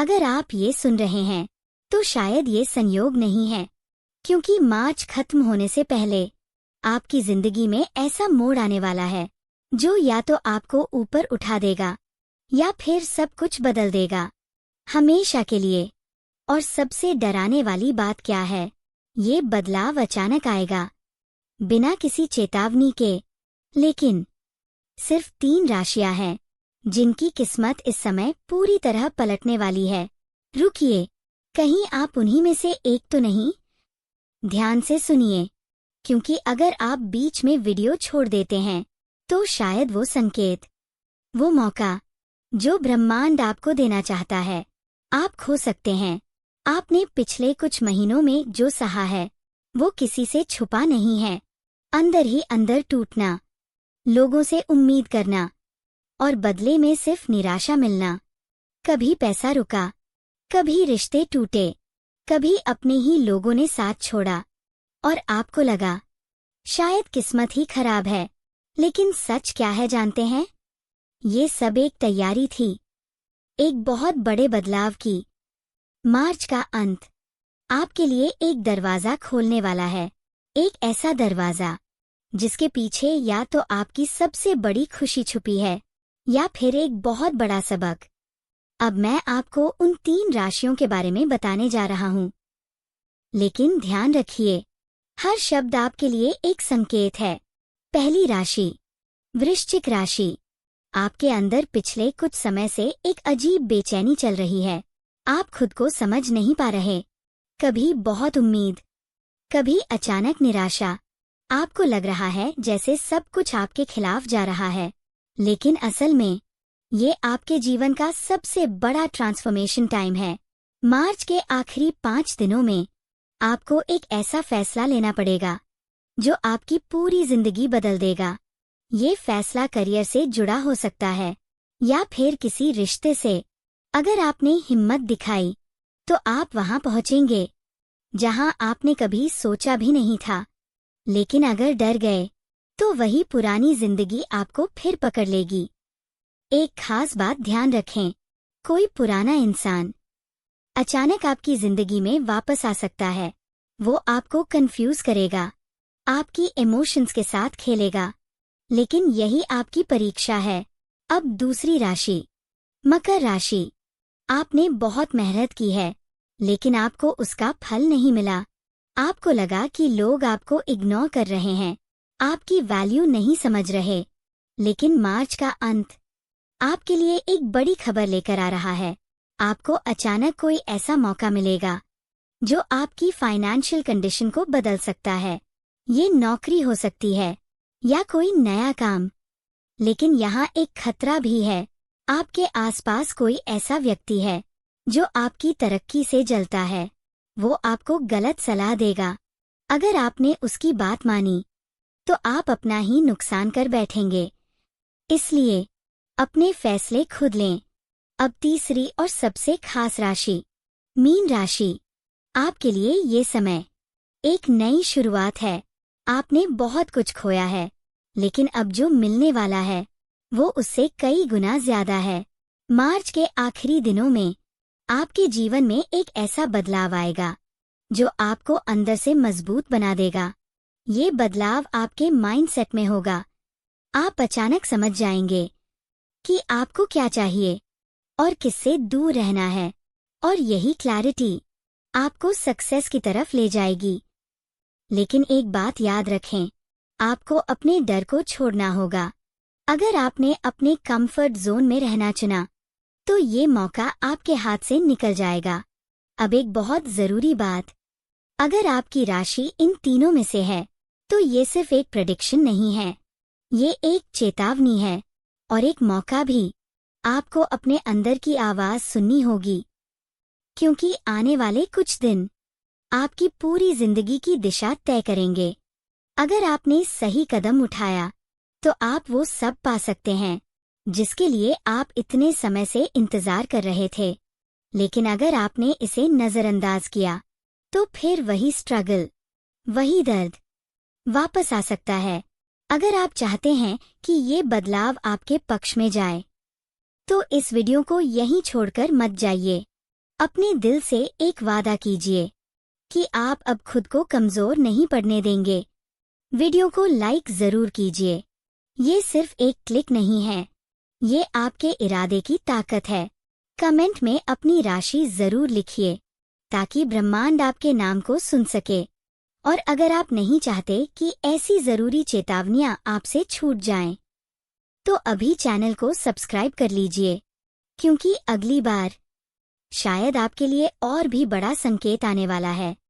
अगर आप ये सुन रहे हैं तो शायद ये संयोग नहीं है, क्योंकि मार्च खत्म होने से पहले आपकी जिंदगी में ऐसा मोड़ आने वाला है जो या तो आपको ऊपर उठा देगा या फिर सब कुछ बदल देगा, हमेशा के लिए। और सबसे डराने वाली बात क्या है? ये बदलाव अचानक आएगा, बिना किसी चेतावनी के। लेकिन सिर्फ 3 राशियां हैं जिनकी किस्मत इस समय पूरी तरह पलटने वाली है। रुकिए, कहीं आप उन्हीं में से एक तो नहीं? ध्यान से सुनिए, क्योंकि अगर आप बीच में वीडियो छोड़ देते हैं तो शायद वो संकेत, वो मौका जो ब्रह्मांड आपको देना चाहता है, आप खो सकते हैं। आपने पिछले कुछ महीनों में जो सहा है वो किसी से छुपा नहीं है। अंदर ही अंदर टूटना, लोगों से उम्मीद करना और बदले में सिर्फ निराशा मिलना। कभी पैसा रुका, कभी रिश्ते टूटे, कभी अपने ही लोगों ने साथ छोड़ा और आपको लगा शायद किस्मत ही खराब है। लेकिन सच क्या है जानते हैं? ये सब एक तैयारी थी, एक बहुत बड़े बदलाव की। मार्च का अंत आपके लिए एक दरवाजा खोलने वाला है, एक ऐसा दरवाजा जिसके पीछे या तो आपकी सबसे बड़ी खुशी छुपी है या फिर एक बहुत बड़ा सबक। अब मैं आपको उन 3 राशियों के बारे में बताने जा रहा हूं। लेकिन ध्यान रखिए, हर शब्द आपके लिए एक संकेत है। पहली राशि, वृश्चिक राशि। आपके अंदर पिछले कुछ समय से एक अजीब बेचैनी चल रही है। आप खुद को समझ नहीं पा रहे। कभी बहुत उम्मीद, कभी अचानक निराशा। आपको लग रहा है जैसे सब कुछ आपके खिलाफ जा रहा है, लेकिन असल में ये आपके जीवन का सबसे बड़ा ट्रांसफॉर्मेशन टाइम है। मार्च के आखिरी 5 दिनों में आपको एक ऐसा फैसला लेना पड़ेगा जो आपकी पूरी जिंदगी बदल देगा। ये फैसला करियर से जुड़ा हो सकता है या फिर किसी रिश्ते से। अगर आपने हिम्मत दिखाई तो आप वहां पहुंचेंगे जहां आपने कभी सोचा भी नहीं था। लेकिन अगर डर गए तो वही पुरानी जिंदगी आपको फिर पकड़ लेगी। एक खास बात ध्यान रखें, कोई पुराना इंसान अचानक आपकी जिंदगी में वापस आ सकता है। वो आपको कंफ्यूज करेगा, आपकी इमोशंस के साथ खेलेगा, लेकिन यही आपकी परीक्षा है। अब दूसरी राशि, मकर राशि। आपने बहुत मेहनत की है, लेकिन आपको उसका फल नहीं मिला। आपको लगा कि लोग आपको इग्नोर कर रहे हैं, आपकी वैल्यू नहीं समझ रहे। लेकिन मार्च का अंत आपके लिए एक बड़ी खबर लेकर आ रहा है। आपको अचानक कोई ऐसा मौका मिलेगा जो आपकी फाइनेंशियल कंडीशन को बदल सकता है। ये नौकरी हो सकती है या कोई नया काम। लेकिन यहाँ एक खतरा भी है। आपके आसपास कोई ऐसा व्यक्ति है जो आपकी तरक्की से जलता है। वो आपको गलत सलाह देगा। अगर आपने उसकी बात मानी तो आप अपना ही नुकसान कर बैठेंगे। इसलिए अपने फैसले खुद लें। अब तीसरी और सबसे खास राशि, मीन राशि। आपके लिए ये समय एक नई शुरुआत है। आपने बहुत कुछ खोया है, लेकिन अब जो मिलने वाला है वो उससे कई गुना ज्यादा है। मार्च के आखिरी दिनों में आपके जीवन में एक ऐसा बदलाव आएगा जो आपको अंदर से मजबूत बना देगा। ये बदलाव आपके माइंडसेट में होगा। आप अचानक समझ जाएंगे कि आपको क्या चाहिए और किससे दूर रहना है, और यही क्लैरिटी आपको सक्सेस की तरफ ले जाएगी। लेकिन एक बात याद रखें, आपको अपने डर को छोड़ना होगा। अगर आपने अपने कंफर्ट जोन में रहना चुना तो ये मौका आपके हाथ से निकल जाएगा। अब एक बहुत जरूरी बात, अगर आपकी राशि इन तीनों में से है तो ये सिर्फ एक प्रेडिक्शन नहीं है, ये एक चेतावनी है और एक मौका भी। आपको अपने अंदर की आवाज सुननी होगी, क्योंकि आने वाले कुछ दिन आपकी पूरी जिंदगी की दिशा तय करेंगे। अगर आपने सही कदम उठाया तो आप वो सब पा सकते हैं जिसके लिए आप इतने समय से इंतजार कर रहे थे। लेकिन अगर आपने इसे नजरअंदाज किया तो फिर वही स्ट्रगल, वही दर्द वापस आ सकता है। अगर आप चाहते हैं कि ये बदलाव आपके पक्ष में जाए तो इस वीडियो को यहीं छोड़कर मत जाइए। अपने दिल से एक वादा कीजिए कि आप अब खुद को कमजोर नहीं पड़ने देंगे। वीडियो को लाइक जरूर कीजिए। ये सिर्फ एक क्लिक नहीं है, ये आपके इरादे की ताकत है। कमेंट में अपनी राशि जरूर लिखिए ताकि ब्रह्मांड आपके नाम को सुन सके। और अगर आप नहीं चाहते कि ऐसी जरूरी चेतावनियां आपसे छूट जाएं, तो अभी चैनल को सब्सक्राइब कर लीजिए, क्योंकि अगली बार शायद आपके लिए और भी बड़ा संकेत आने वाला है।